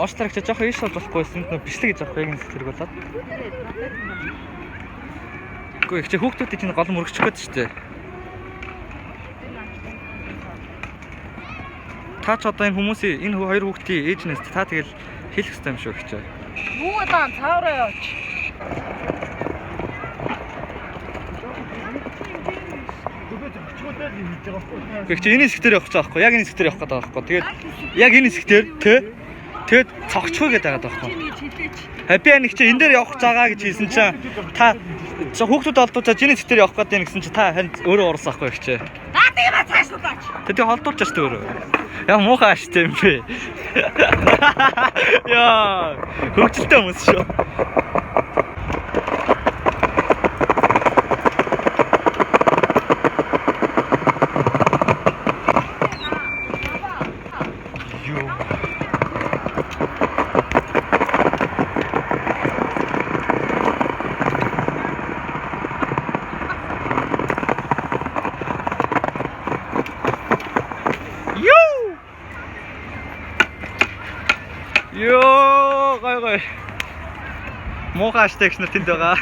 Орос тарагч жоохон ийш болохгүйсэн нөө бичлэг гэж авах яг энэ зэрэг болоод. Гэхдээ их чи хүүхдүүдийн чинь гол мөрөгчих гээд шүү дээ. Та ч одоо энэ хүмүүсийн энэ хоёр хүүхдийн ээж нэст та тэгэл хэлэх хэрэгтэй юм шүү гэж. Юу удаан цаавраа яваач. Гэхдээ чи энэ хэсгээр явах гэж байгаа байхгүй яг энэ хэсгээр явах гэдэг байгаа байхгүй. Тэгээд яг энэ хэсгээр тий. Тэгэд цогцгүй гэдэг байгаа байхгүй. Би энэ чи энэ дээр явах гэж байгаа гэж хэлсэн чинь та хүүхдүүд олдуулж энэ хэсгээр явах гэдэг гэсэн чинь та өөрөө уурсан байхгүй их чи. Аа тийм ба цаашлуулаач. Тэд холдуулж штэ өөрөө. Яа муухай штэ юм бэ. Яа хөвгөлтэй хүмүүс шүү. Йоо гой. Муухай штэ гэж нүтэнд байгаа.